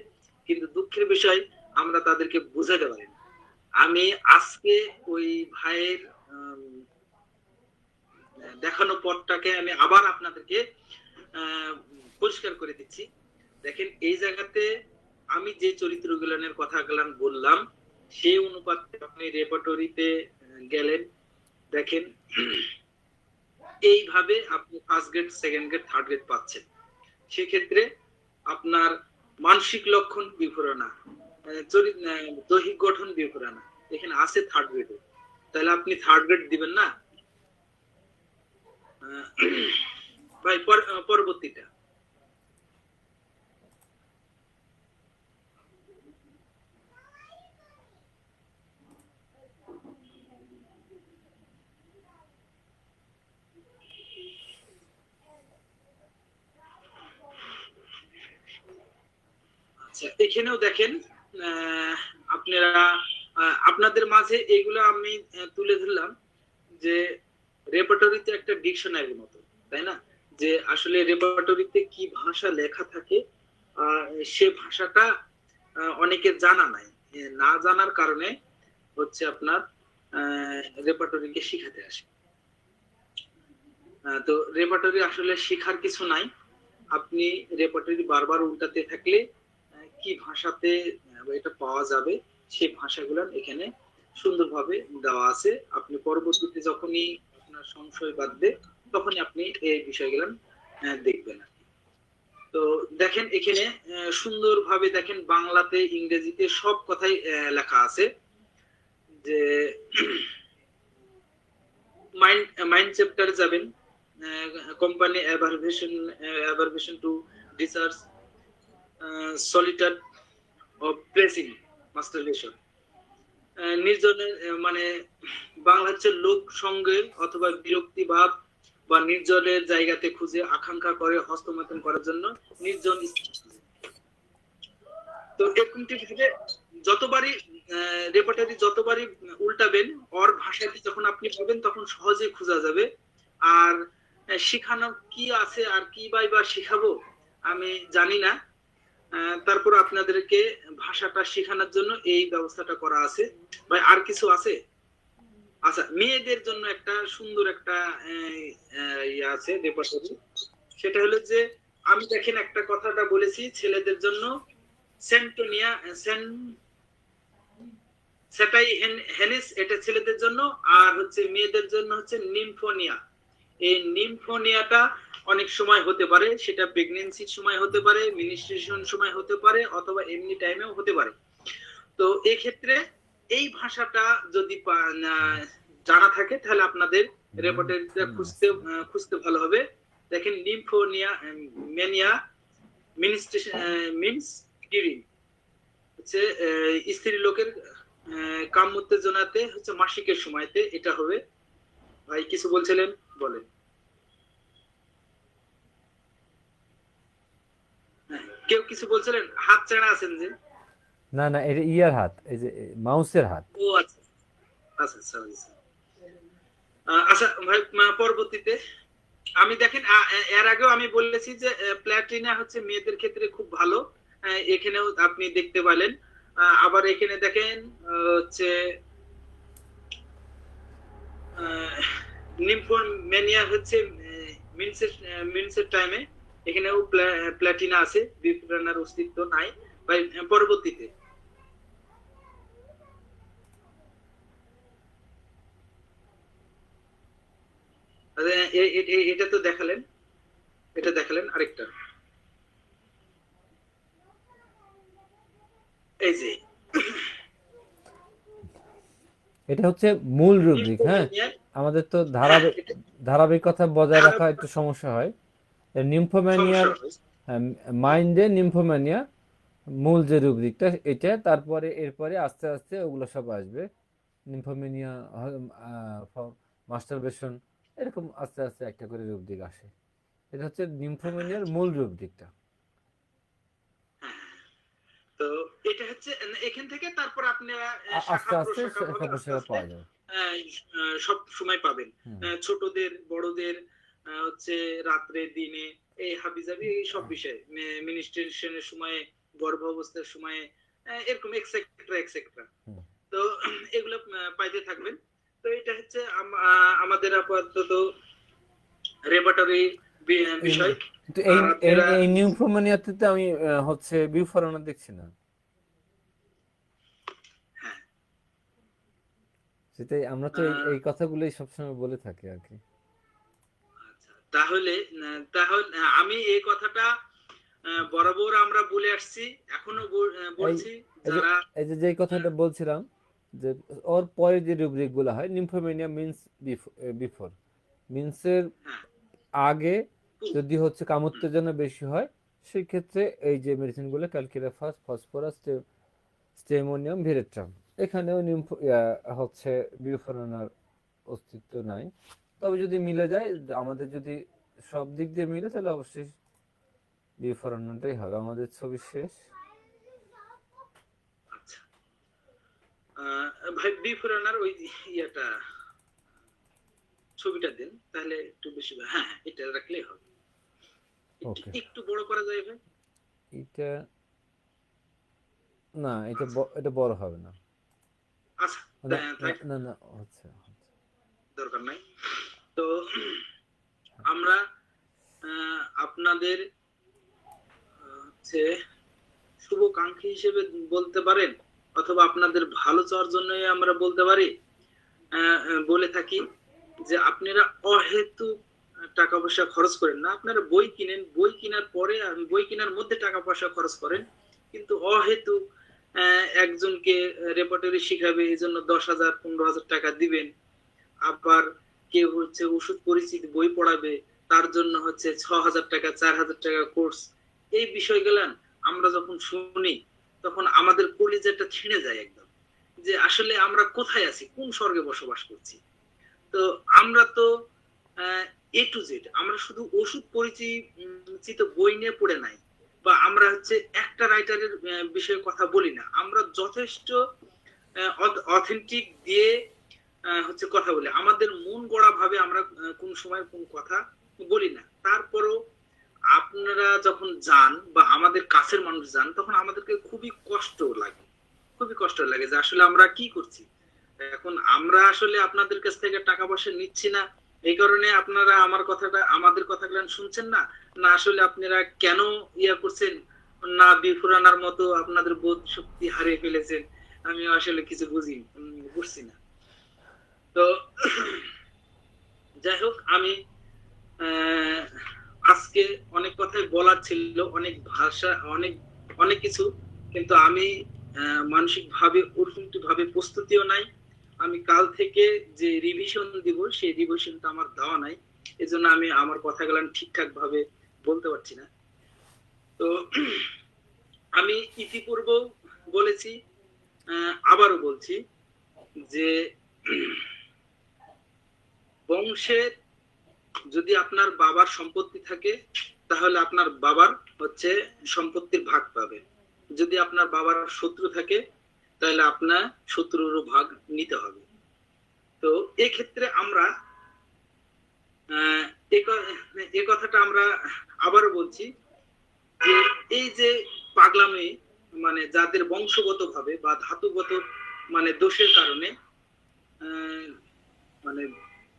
কিন্তু দুঃখের বিষয় আমরা তাদেরকে বুঝাতে পারি না। আমি আজকে ওই ভাইয়ের দেখানো পথটাকে আমি আবার আপনাদেরকে পরিষ্কার করে দিচ্ছি। দেখেন, এই জায়গাতে আমি যে চরিত্রগুলোর কথা বললাম, সেই অনুপাতে আপনি রেপার্টরিতে গেলেন। দেখেন, এইভাবে আপনি first grade, second grade, third grade পাচ্ছেন। সেক্ষেত্রে আপনার মানসিক লক্ষণ বিফুরানা, দৈহিক গঠন বিফুরানা এখানে আছে থার্ড গ্রেডে। তাহলে আপনি থার্ড গ্রেড দিবেন না? ভাই, পরবর্তীটা আচ্ছা, এখানেও দেখেন আপনারা আপনাদের মাঝে এগুলো আমি তুলে ধরলাম যে রেপার্টরিতে একটা ডিকশনারির মতো, তাই না? যে আসলে রেপার্টরিতে কি ভাষা লেখা থাকে সে ভাষাটা অনেকের জানা নাই। না জানার কারণে হচ্ছে আপনার রেপার্টরিকে শিখাতে আসে। তো রেপার্টরি আসলে শেখার কিছু নাই। আপনি রেপার্টরি বারবার উল্টাতে থাকলে কি ভাষাতে এটা পাওয়া যাবে সেই ভাষাগুলো এখানে সুন্দরভাবে দেওয়া আছে। আপনি পরবর্তীতে যখনই আপনার সংশয় বাঁধবে তখনই আপনি এই বিষয়গুলো দেখবেন। তো দেখেন এখানে সুন্দরভাবে দেখেন বাংলাতে ইংরেজিতে সব কথাই লেখা আছে যে মাইন্ড মাইন্ড চ্যাপ্টারে যাবেন, company aversion to research solitary of pressing masturbation নির্জনের মানে বাংলা হচ্ছে লোক সঙ্গে অথবা বিরক্তি ভাব বা নির্জনের জায়গাতে খুঁজে আকাঙ্ক্ষা করে হস্তমৈথুন করার জন্য নির্জন। তো এরকমটি ভাবে যতবারই রেপার্টরি যতবারই উল্টাবেন ওর ভাষাটি যখন আপনি পাবেন তখন সহজেই খোঁজা যাবে। আর শিখানো কি আছে আর কি বা শিখাবো আমি জানি না, তারপর আপনাদেরকে ভাষাটা শেখানোর জন্য এই ব্যবস্থাটা করা আছে। ভাই আর কিছু আছে? আচ্ছা, মেয়েদের জন্য একটা সুন্দর একটা ইয়ে আছে রেপার্টরি। সেটা হলো যে আমি দেখেন একটা কথাটা বলেছি ছেলেদের জন্য সেন্টোনিয়া সেটাই হেনিস, এটা ছেলেদের জন্য। আর হচ্ছে মেয়েদের জন্য হচ্ছে নিমফোনিয়া। এই নিমফোনিয়াটা অনেক সময় হতে পারে, সেটা প্রেগন্যান্সির সময় হতে পারে, মিনিস্ট্রেশন সময় হতে পারে, অথবা এমনি টাইমেও হতে পারে। তো এই ক্ষেত্রে এই ভাষাটা যদি জানা থাকে তাহলে আপনাদের রেপার্টরিটা খুঁজতে ভালো হবে। দেখেন নিমফোনিয়া মেনিয়া মিনস ডিউরিং হচ্ছে স্ত্রী লোকের কাম উত্তেজনাতে হচ্ছে মাসিকের সময়তে এটা হবে। ভাই কিছু বলছিলেন, বলেন। কেউ কিছু বলছিলেন? হাত ছাড়া আছেন যে? না না, এটা ইয়ার হাত, এই যে মাউসের হাত। ও আচ্ছা আচ্ছা আচ্ছা আচ্ছা ভাই, পরবর্তীতে আমি দেখেন এর আগেও আমি বলেছি যে প্ল্যাটিনা হচ্ছে মেয়েদের ক্ষেত্রে খুব ভালো। এখানেও আপনি দেখতে পেলেন। আবার এখানে দেখেন হচ্ছে নিম্ফোম্যানিয়া হচ্ছে মিনসের টাইমে, এখানেও প্ল্যাটিনা আছে, বিপ্রানার অস্তিত্ব নাই। ভাই পরবর্তীতে এটা তো দেখালেন, এটা দেখালেন। আরেকটা এই যে এটা হচ্ছে মূল রুব্রিক। হ্যাঁ, নিম্ফোম্যানিয়া। আমাদের তো হ্যাঁ, এটা ধারাবাহিকতা বজায় রাখা একটু সমস্যা হয়। নিম্ফোম্যানিয়ার সমস্যা হয়। মাইন্ডে নিম্ফোম্যানিয়া মূল যে রুব্রিকটা এটা, তারপরে এরপরে আস্তে আস্তে ওগুলো সব আসবে। নিম্ফোম্যানিয়া, মাস্টারবেশন, এরকম আস্তে আস্তে একটা করে রুব্রিক আসে। এটা হচ্ছে নিম্ফোম্যানিয়ার মূল রুব্রিকটা। তো এটা হচ্ছে এখান থেকে তারপর আপনারা আস্তে শাখা আস্তে প্রশাখা ভাবে শাখা আস্তে প্রশাখা আস্তে পাওয়া যাবে। সব সময় পাবেন। হুম। ছোটদের বড়দের হচ্ছে রাত্রে দিনে এই হাবিজাবি এই সব বিষয়ে মিনিস্ট্রেশনের সময়ে, গর্ভাবস্থার সময়ে, এরকম এক্সেট্রা এক্সেট্রা। হুম। তো এগুলো পাইতে থাকবেন। তো এটা হচ্ছে আমাদের আপাতত রেপার্টরি বিষয়। কিন্তু এই আর এই আপনারা এই নিউমোনিয়াতে তো আমি হচ্ছে বিউফোরানা দেখছি না। হ্যাঁ, সেটাই, আমরা তো এই কথাগুলোই সবসময় বলে থাকি আর কি। আচ্ছা, তাহলে তাহলে আমি এই কথাটা বরাবর আমরা বলে আসছি, এখনো এই বলছি। এই যে যারা এই যে যেই কথাটা বলছিলাম, যে ওর পরে যে রুব্রিক গুলো হয়, নিম্ফোমেনিয়া মিন্স বিফোর, মিন্সের হ্যাঁ আগে যদি হচ্ছে কামোত্তেজনা বেশি হয়, সেই ক্ষেত্রে এই যে মেডিসিনগুলো ক্যালকিরাফাস, ফসফরাস, স্টেমোনিয়াম, ভিরেট্রাম, এখানেও হচ্ছে বিউফোরানার অস্তিত্ব নাই। তবে যদি মিলে যায়, আমাদের যদি সব দিক দিয়ে মিলে, তাহলে অবশ্যই বিউফোরানাটাই হবে। আমাদের ছবি শেষ। ভাই বিফোরানার ওই ইয়াটা ছবিটা দেন, তাহলে একটু বেশি। হ্যাঁ হ্যাঁ, এটা রাখলেই হবে। ওকে, একটু বড় করা যায় ভাই? এটা না, আচ্ছা এটা বড় হবে না। আচ্ছা, না না থাক, না না, হচ্ছে হচ্ছে। দরকার নাই। তো আমরা আপনাদের হচ্ছে শুভকাঙ্ক্ষী হিসেবে বলতে পারেন, অথবা আপনাদের ভালো চাওয়ার জন্যই আমরা বলতে পারি, বলে থাকি যে আপনারা অহেতুক টাকা পয়সা খরচ করেন না। আপনারা বই কিনেন, বই কেনার পরে বই কেনার মধ্যে টাকা পয়সা খরচ করেন, কিন্তু অহেতুক একজনকে রেপার্টরি শিখাবে এই জন্য 10,000 15,000 টাকা দিবেন। আবার কেউ হচ্ছে ওষুধ পরিচিত বই পড়াবে, তার জন্য হচ্ছে 6,000 টাকা 4,000 টাকা কোর্স। এই বিষয়গুলো আমরা যখন শুনি তখন আমাদের কলিজাটা ছিঁড়ে যায় একদম, যে আসলে আমরা কোথায় আছি, কোন স্বর্গে বসবাস করছি। তো আমরা তো এ টু জেড আমরা শুধু ওষুধ পরিচিত বই নিয়ে পড়ে নাই, বা আমরা হচ্ছে একটা রাইটারের বিষয়ে কথা বলি না, আমরা যথেষ্ট অথেন্টিক দিয়ে হচ্ছে কথা বলি। আমাদের মন গড়া ভাবে আমরা কোন সময় কোন কথা বলি না। তারপরও আপনারা যখন যান বা আমাদের কাছের মানুষ যান, তখন আমাদেরকে খুবই কষ্ট লাগে, খুবই কষ্ট লাগে যে আসলে আমরা কি করছি। এখন আমরা আসলে আপনাদের কাছ থেকে টাকা পয়সা নিচ্ছি না, এই কারণে আপনারা আমাদের কথাগুলো শুনছেন না, না আসলে আপনারা কেন ইয়া করছেন, না বিফুরানার মতো আপনাদের বোধ শক্তি হারিয়ে ফেলেছেন, আমি আসলে কিছু বুঝছি না। তো যাই হোক, আমি আহ, আজকে অনেক কথাই বলার ছিল, অনেক ভাষা, অনেক অনেক কিছু, কিন্তু আমি মানসিক ভাবে ওরকমটি ভাবে প্রস্তুতিও নাই। আমি কাল থেকে যে রিভিশন দিব সেই রিভিশনটা আমার দেওয়া নাই, এজন্য আমি আমার কথাগুলো ঠিকঠাক ভাবে বলতে পারছি না। তো আমি ইতিপূর্বেও বলেছি, আবারও বলছি যে বংশের যদি আপনার বাবার সম্পত্তি থাকে, তাহলে আপনার বাবার হচ্ছে সম্পত্তির ভাগ পাবে। যদি আপনার বাবার শত্রু থাকে, তাহলে আপনার শত্রুরও ভাগ নিতে হবে। তো এক্ষেত্রে আমরা এ কথাটা আমরা আবারও বলছি যে এই যে পাগলামি, মানে যাদের বংশগত ভাবে বা ধাতুগত মানে দোষের কারণে মানে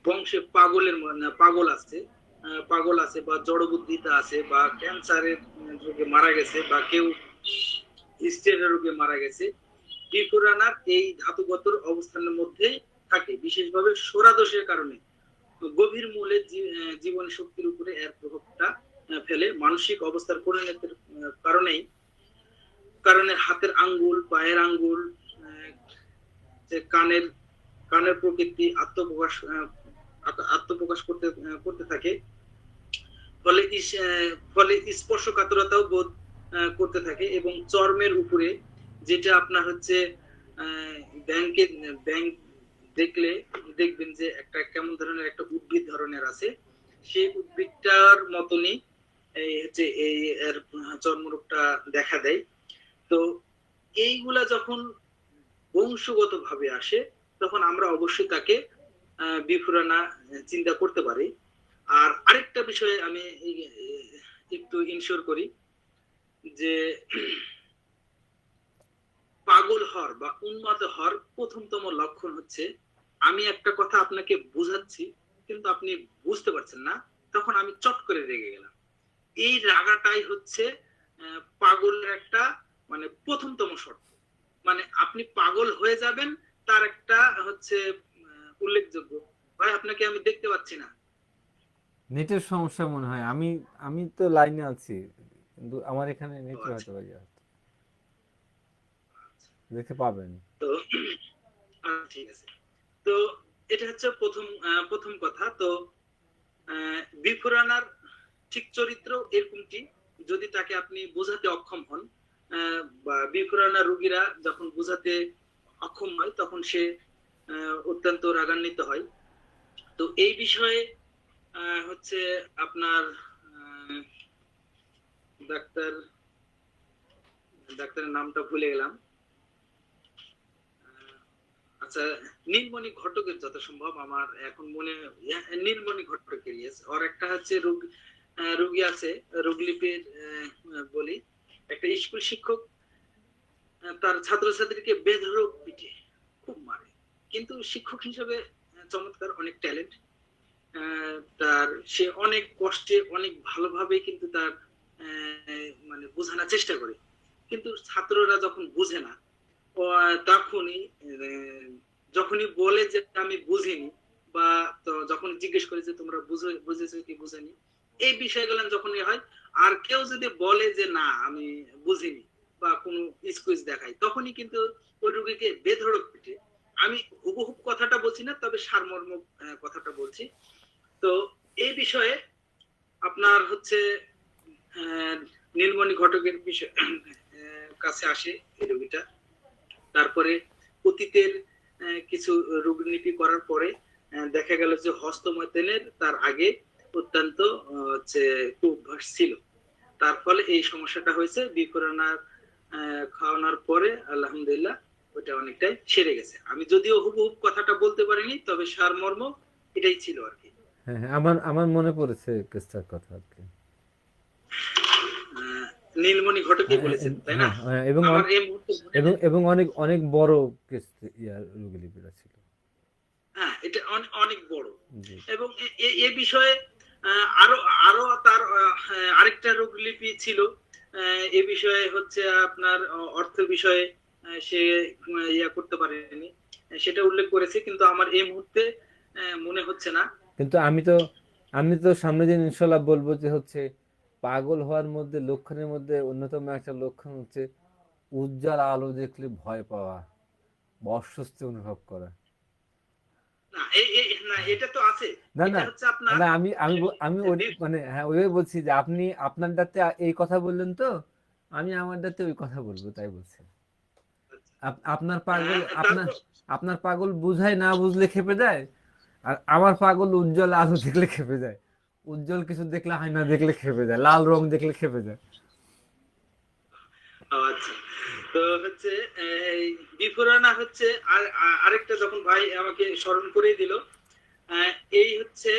বংশে পাগল আছে বা জড়বুদ্ধিতা আছে, বা ক্যান্সারের রোগে মারা গেছে, বা কেউ স্টেনের রোগে মারা গেছে, বিপুরানার এই ধাতুগত অবস্থানের মধ্যে থাকে, বিশেষভাবে সোরা দোষের কারণে গভীর মূলে জীবন শক্তির উপরে এর প্রভাবটা ফেলে। মানসিক অবস্থার পরিণতির কারণেই কারণে হাতের আঙ্গুল, পায়ের আঙ্গুল, যে কানের কানের প্রকৃতি আত্মপ্রকাশ করতে করতে থাকে। ফলে ফলে স্পর্শকাতরতাও বোধ করতে থাকে, এবং চর্মের উপরে, যেটা আপনার হচ্ছে ব্যাংকে ব্যাংক দেখলে দেখবেন যে একটা কেমন ধরনের একটা উদ্ভিদ ধরনের আছে, সেই উদ্ভিদটার মতনই এই হচ্ছে এই এর চর্মরোগটা দেখা দেয়। তো এইগুলা যখন বংশগত ভাবে আসে, তখন আমরা অবশ্যই তাকে বিফুরানা চিন্তা করতে পারি। আর আরেকটা বিষয়ে আমি একটু ইনশিওর করি যে পাগল হওয়ার বা উন্মাদ হওয়ার প্রথমতম লক্ষণ হচ্ছে, আমি একটা কথা আপনাকে বুঝাচ্ছি কিন্তু আপনি বুঝতে পারছেন না, তখন আমি চট করে রেগে গেলাম। এই রাগাটাই হচ্ছে পাগলের একটা মানে প্রথমতম শর্ত। মানে আপনি পাগল হয়ে যাবেন, তার একটা হচ্ছে উল্লেখযোগ্য। ভাই আপনাকে আমি দেখতে পাচ্ছি না। নেটের সমস্যা মনে হয়। আমি আমি তো লাইনে আছি, কিন্তু আমার এখানে ও নেটের আচ্ছা হয়তো ইয়ে হচ্ছে। দেখতে পাবেন। তো ঠিক আছে। তো এটা হচ্ছে প্রথম কথা। তো বিফুরানার ঠিক চরিত্র এরকমটি, যদি তাকে আপনি বোঝাতে অক্ষম হন, বা বিফুরানা রোগীরা যখন বোঝাতে অক্ষম হয়, তখন সে অত্যন্ত রাগান্বিত হয়। তো এই বিষয়ে হচ্ছে আপনার আহ, ডাক্তার ডাক্তারের নামটা ভুলে গেলাম, আচ্ছা, নীলমণি ঘটকের যত সম্ভব আমার এখন মনে, নীলমণি ঘটকের, yes, ওর একটা হচ্ছে রোগী আছে, রোগলিপির বলি, একটা স্কুল শিক্ষক তার ছাত্রছাত্রীকে বেধড়ক পিটে খুব মারে, কিন্তু শিক্ষক হিসেবে চমৎকার, অনেক ট্যালেন্ট তার, সে অনেক কষ্টে অনেক ভালোভাবে কিন্তু তার মানে বোঝানোর চেষ্টা করে, কিন্তু ছাত্ররা যখন বুঝে না তখনই যখনই বলে যে আমি বুঝিনি, বা তো যখন জিজ্ঞেস করে যে তোমরা বুঝেছো কি বুঝেনি, এই বিষয়গুলো যখনই হয়, আর কেউ যদি বলে যে না আমি বুঝিনি বা কোনো স্কুইজ দেখায়, তখনই কিন্তু ওই রোগীকে বেধড়ক পিটে। আমি হুবহুব কথাটা বলছি না, তবে সারমর্ম কথাটা বলছি। তো এই বিষয়ে আপনার হচ্ছে নীলমণি ঘটকের বিষয় কাছে আসে এই রোগীটা। তারপরে অতীতের কিছু রোগনীতি করার পরে দেখা গেল যে হস্তমৈথুনের তার আগে অত্যন্ত হচ্ছে কুঅভ্যাস ছিল, তার ফলে এই সমস্যাটা হয়েছে। বিফোরানার খাওয়ানোর পরে আলহামদুলিল্লাহ ওটা অনেকটাই সেরে গেছে। আমি যদিও হুবহুব কথাটা বলতে পারিনি, তবে সারমর্ম এটাই ছিল আর কি। হ্যাঁ হ্যাঁ, আমার আমার মনে পড়েছে কেসটার কথা আর কি। নীলমণি ঘটকই হ্যাঁ বলেছেন, তাই না? হ্যাঁ হ্যাঁ, এবং আমার এই মুহূর্তে মনে এবং নেই। এবং অনেক অনেক বড় কেস ইয়ার রোগীলিপিরা ছিল। হ্যাঁ, এটা অনেক বড়। জি। এবং এ বিষয়ে আরো আরো তার আরেকটা রোগলিপি ছিল, এ বিষয়ে হচ্ছে আপনার অর্থ বিষয়ে সে ইয়া করতে পারেনি, সেটা উল্লেখ করেছে, কিন্তু আমার এই মুহূর্তে মনে হচ্ছে না। কিন্তু আমি তো সামনের দিন ইনশাল্লাহ বলবো যে হচ্ছে পাগল হওয়ার মধ্যে লক্ষণের মধ্যে অন্যতম একটা লক্ষণ হচ্ছে উজ্জ্বল আলো দেখলে ভয় পাওয়া বা অস্বস্তি অনুভব করা। না, না, এটা তো আছে। না না এটা হচ্ছে আপনার না, আমি মানে হ্যাঁ ওইভাবে বলছি যে আপনি আপনার দাঁতে এই কথা বললেন তো, আমি আমার দাঁতে ওই কথা বলবো তাই বলছি। আপনার পাগল আপনার তারপর আপনার পাগল বুঝায় না বুঝলে খেপে যায়, আর আমার পাগল উজ্জ্বল আলো দেখলে খেপে যায়। উজ্জ্বল কিছু দেখলে, আয়না দেখলে খেপে যায়, লাল রং দেখলে খেপে যায়। আচ্ছা, তো হচ্ছে এই বিফোরানা হচ্ছে আরেকটা যখন ভাই আমাকে স্মরণ করে দিল, এই হচ্ছে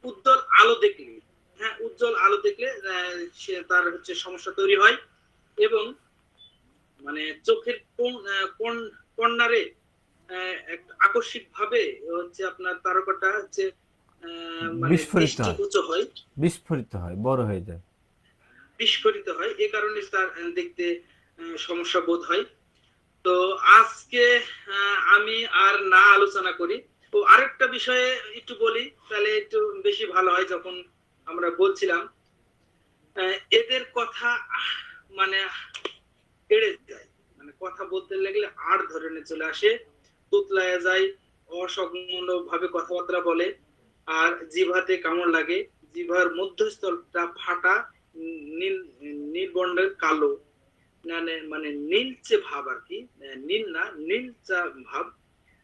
উজ্জ্বল আলো দেখলে, হ্যাঁ, উজ্জ্বল আলো দেখলে সে তার হচ্ছে সমস্যা তৈরি হয়, এবং মানে চোখের কর্নারে আকস্মিক ভাবে হচ্ছে আপনার তারকাটা হচ্ছে মানে বিস্ফোরিত হয়, দৃষ্টিগোচর হয়, বিস্ফোরিত হয়, বড় হয়ে যায়। বিস্ফোরিত হয়, এ কারণে তার দেখতে সমস্যা বোধ হয়। তো আজকে আমি আর না আলোচনা করি। তো আরেকটা বিষয়ে একটু বলি, তাহলে একটু বেশি ভালো হয়। যখন আমরা বলছিলাম এদের কথা মানে এড়ে যায়, মানে কথা বলতে লাগলে আর ধরনের চলে আসে, তুতলায় যায়, অসংলগ্ন ভাবে কথাবার্তা বলে, আর জিভাতে কামড় লাগে, জিভার মধ্যস্থলটা ফাটা, নীল নীল বর্ণের কালো, মানে মানে নীলচে ভাব আর কি, নীল না, নীলচা ভাব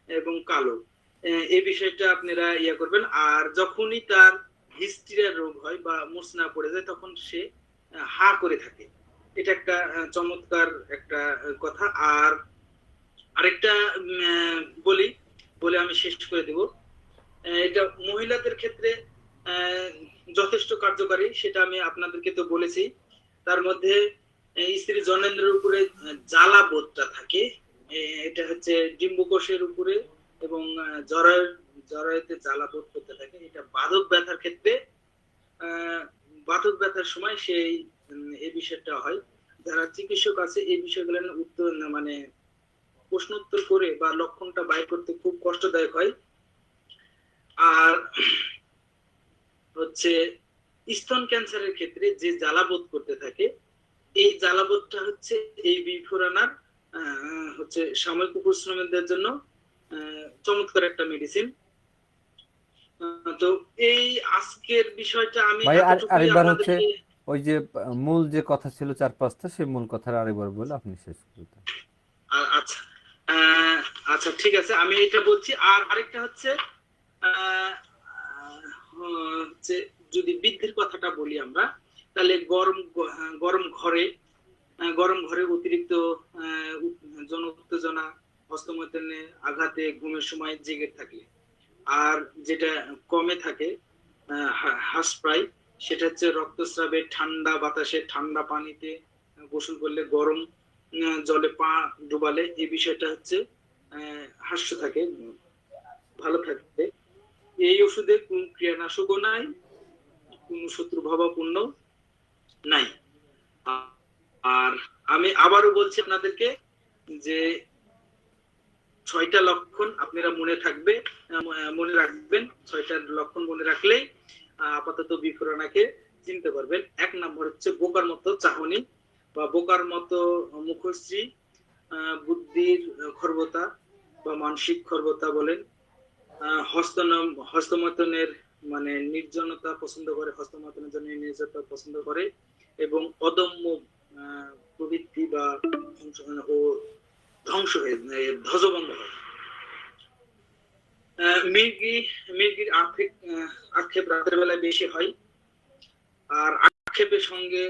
এবং কালো। এই বিষয়টা আপনারা ইয়া করবেন। আর যখনই তার হিস্ট্রিয়া রোগ হয় বা মুসনা পড়ে যায়, তখন সে হা করে থাকে। এটা একটা চমৎকার একটা কথা। আর আরেকটা বলি, বলে আমি শেষ করে দেব। এটা মহিলাদের ক্ষেত্রে আহ, যথেষ্ট কার্যকারী, সেটা আমি আপনাদেরকে তো বলেছি। তার মধ্যে স্ত্রী জননেন্দ্রের উপরে জ্বালা বোধটা থাকে, এটা হচ্ছে ডিম্বকোষের উপরে, এবং জরায়ুতে জ্বালা বোধ করতে থাকে। এটা বাধক ব্যথার ক্ষেত্রে, আহ, বাধক ব্যথার সময় সেই এই বিষয়টা হয়। যারা চিকিৎসক আছে এই বিষয়গুলো উত্তর মানে প্রশ্ন উত্তর করে বা লক্ষণটা বাইর করতে খুব কষ্টদায়ক হয়। আর হচ্ছে স্তন ক্যান্সারের ক্ষেত্রে যে জ্বালাবোধ করতে থাকে, এই জ্বালাবোধটা হচ্ছে এই বিফোরানার হচ্ছে সাময়িক উপশ্রমীদের জন্য চমৎকার একটা মেডিসিন। তো এই আজকের বিষয়টা আমি ভাই আর এতটুকুই আরেকবার হচ্ছে আপনাদেরকে। ওই যে মূল যে কথা ছিল চার পাঁচটা, সেই মূল কথাটা আরেকবার বলে আপনি শেষ করতে। আচ্ছা, আহ, আচ্ছা, ঠিক আছে, আমি এটা বলছি। আর আরেকটা হচ্ছে আহ, হচ্ছে যদি বৃদ্ধির কথাটা বলি আমরা, তাহলে গরম ঘরে, গরম ঘরে অতিরিক্ত যৌন উত্তেজনা, হস্তমৈথুনে আঘাতে ঘুমের সময় জেগে থাকলে। আর যেটা কমে থাকে হ্রাস প্রায়, সেটা হচ্ছে রক্তস্রাবে, ঠান্ডা বাতাসে, ঠান্ডা পানিতে গোসল করলে, গরম জলে পা ডুবালে এই বিষয়টা হচ্ছে হাস্য থাকে, ভালো থাকবে। এই ওষুধে কোন ক্রিয়ানাশকও নাই, কোন শত্রুভাবাপূর্ণ নাই। আর আমি আবারও বলছি আপনাদেরকে যে 6টা লক্ষণ আপনারা মনে রাখবেন। 6টা লক্ষণ মনে রাখলেই আপাতত বিফোরানাকে চিনতে পারবেন। 1 নম্বর হচ্ছে বোকার মতো চাহনি বা বোকার মতো মুখশ্রী, বুদ্ধির খর্বতা বা মানসিক খর্বতা বলেন, হস্তমৈথুনের মানে নির্জনতা পছন্দ করে, হস্তমৈথুনের জন্য নির্জনতা পছন্দ করে, এবং অদম্য প্রবৃত্তি বা ও ধ্বংস হয়ে ধ্বজভঙ্গ হয়। মির্গির আক্ষেপ রাতের বেলায় বেশি হয়, আর আক্ষেপের সঙ্গে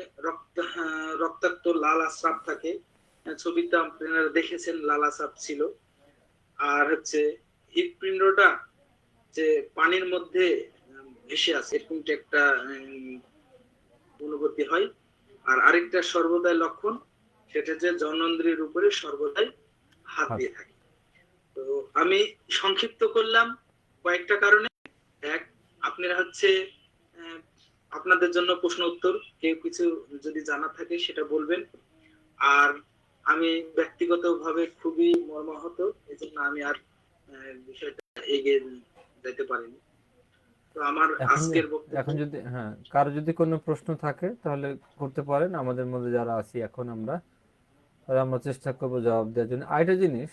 রক্তাক্ত লাল আস্রাব থাকে। ছবিতে আপনারা দেখেছেন লাল আস্রাব ছিল। আর হচ্ছে হৃৎপিণ্ডটা যে পানির মধ্যে ভেসে আছে এরকমটা একটা অনুভূতি হয়। আর আরেকটা সর্বদাই লক্ষণ, সেটা যে জননেন্দ্রিয়ের উপরে সর্বদাই হাত দিয়ে থাকে। তো আমি সংক্ষিপ্ত করলাম কয়েকটা কারণে। এক, আপনারা হচ্ছে আপনাদের জন্য প্রশ্ন উত্তর, কেউ কিছু যদি জানা থাকে সেটা বলবেন। আর আমি ব্যক্তিগতভাবে খুবই মর্মাহত, এই জন্য আমি আর বিষয়টা এগিয়ে যেতে পারিনি। তো আমার আজকের এখন যদি কারো যদি কোনো প্রশ্ন থাকে তাহলে করতে পারেন। আমাদের মধ্যে যারা আছি এখন আমরা চেষ্টা করবো জবাব দেওয়ার জন্য। আরেকটা জিনিস,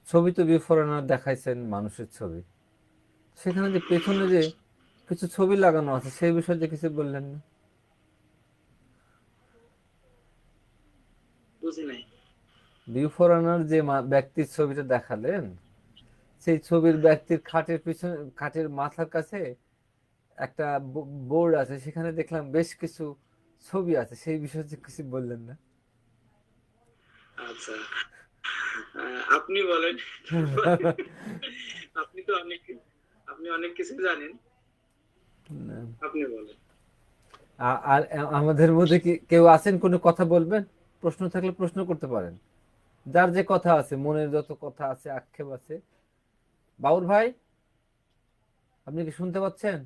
ছবি তো বিফোরানার দেখাইছেন মানুষের ছবি, সেখানে যে পেছনে যে কিছু ছবি লাগানো আছে সেই বিষয়ে যে কিছু বললেন না। বুঝি নাই। বিফোরানার যে ব্যক্তির ছবিটা দেখালেন, সেই ছবির ব্যক্তির খাটের পিছনে, খাটের মাথার কাছে একটা বোর্ড আছে, সেখানে দেখলাম বেশ কিছু ছবি আছে, সেই বিষয়ে যে কিছু বললেন না। আচ্ছা, আপনি বলেন। আপনি তো অনেক কিছু জানেন, আপনি বলেন। আর আমাদের মধ্যে কি কেউ আছেন কোনো কথা বলবেন? প্রশ্ন থাকলে প্রশ্ন করতে পারেন, যার যে কথা আছে, মনের যত কথা আছে, আক্ষেপ আছে। বাউর ভাই, আপনি কি শুনতে পাচ্ছেন?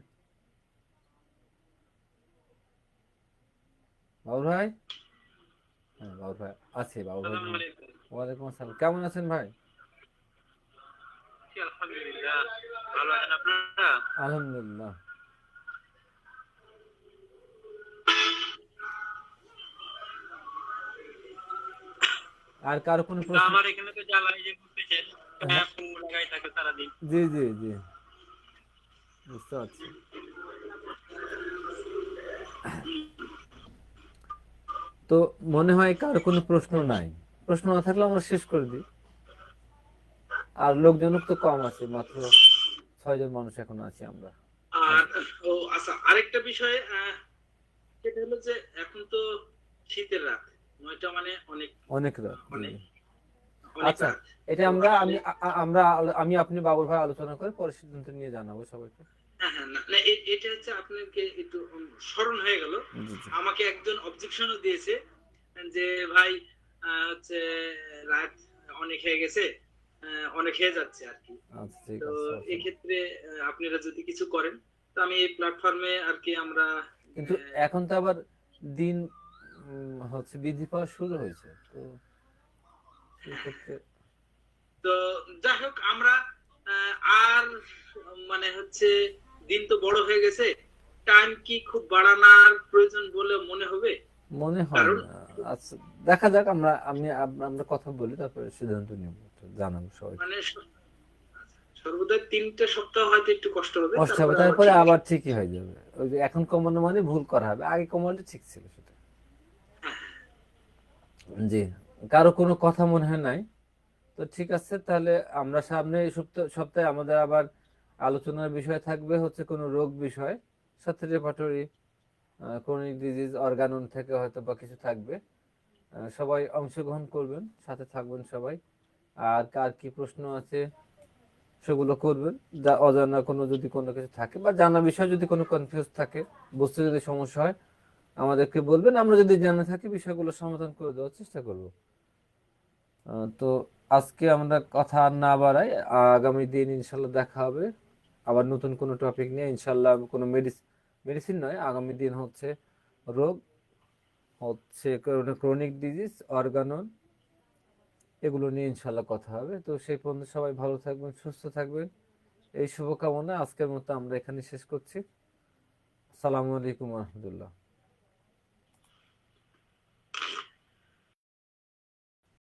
বাউর ভাই, হ্যাঁ বাউর ভাই আছে, বাউর ভাই। আসসালামু আলাইকুম। ওয়ালাইকুম আসসালাম, কেমন আছেন ভাই? আলহামদুলিল্লাহ, ভালো আছেন আপনারা? আলহামদুলিল্লাহ। আর কারো কোনো প্রশ্ন? আমার এখানে তো জ্বালাই যে ঘুরতেছেন, হ্যাঁ, লাগাই থাকে সারাদিন। জি জি জি, বুঝতে পারছি। তো মনে হয় কারো কোনো প্রশ্ন নাই। প্রশ্ন না থাকলে আমরা শেষ করে দিই। আর লোকজন তো কম আছে, মাত্র 6 জন মানুষ এখন আছি আমরা। আর আচ্ছা, আরেকটা বিষয়, সেটা হলো যে এখন তো শীতের রাত, 9টা মানে অনেক অনেক রাত, জি অনেক জি। অনেক আচ্ছা, রাত। এটা তো আমরা আমি আসলে আমরা আমি আপনি বাবুর ভাই আলোচনা করে পরে সিদ্ধান্ত নিয়ে জানাবো সবাইকে। হ্যাঁ হ্যাঁ, না এটা হচ্ছে আপনাকে একটু স্মরণ হয়ে গেল। জি জি। আমাকে একজন অবজেকশনও দিয়েছে যে ভাই হচ্ছে রাত অনেক হয়ে গেছে, অনেক হয়ে যাচ্ছে আর কি। আচ্ছা ঠিক তো আছে। এক্ষেত্রে আপনারা যদি কিছু করেন, তো আমি এই প্ল্যাটফর্মে আর কি আমরা কিন্তু এখন তো আবার দিন হচ্ছে বৃদ্ধি পাওয়া শুরু হয়েছে, তো সেক্ষেত্রে তো যাই হোক, আমরা আর মানে হচ্ছে দিন তো বড় হয়ে গেছে, টাইম কি খুব বাড়ানোর প্রয়োজন বলে মনে হবে? মনে হয় কারণ না। আচ্ছা, দেখা যাক, আমরা কথা বলি, তারপরে সিদ্ধান্ত নিব, জানাবো সবাইকে। মানে সর্বদাই 3টে সপ্তাহ হয়তো একটু কষ্ট হবে, কষ্ট হবে, তারপরে আবার তারপরে ঠিক হয়ে আবার যাবে। ঠিকই হয়ে যাবে। ওই যে এখন কমানো মানে ভুল করা হবে, আগে কমালে ঠিক ছিল সেটা। জি, কারো কোনো কথা মনে হয় নাই? তো ঠিক আছে, তাহলে আমরা সামনে এই সপ্তাহে আমাদের আবার আলোচনার বিষয় থাকবে হচ্ছে কোনো রোগ বিষয়, সাথে রেপার্টরি, ক্রনিক ডিজিজ, অর্গানন থেকে হয়তো বা কিছু থাকবে। সবাই অংশগ্রহণ করবেন, সাথে থাকবেন সবাই। আর কার কি প্রশ্ন আছে সেগুলো করবেন। যা অজানা কোনো যদি কোনো কিছু থাকে বা জানা বিষয় যদি কোনো কনফিউজ থাকে, বুঝতে যদি সমস্যা হয় আমাদেরকে বলবেন, আমরা যদি জানা থাকি বিষয়গুলো সমাধান করে দেওয়ার চেষ্টা করব। তো আজকে আমরা কথা আর না বাড়াই, আগামী দিন ইনশাল্লাহ দেখা হবে আবার নতুন কোনো টপিক নিয়ে ইনশাল্লাহ। কোনো মেডিসিন নয়, আগামী দিন হচ্ছে রোগ, হচ্ছে ক্রনিক ডিজিজ, অর্গানন, এগুলো নিয়ে ইনশাল্লাহ কথা হবে। তো সেই পর্যন্ত সবাই ভালো থাকবেন, সুস্থ থাকবেন, এই শুভকামনা আজকের মতো আমরা এখানে শেষ করছি। আসসালামু আলাইকুম রহমতুল্লাহ।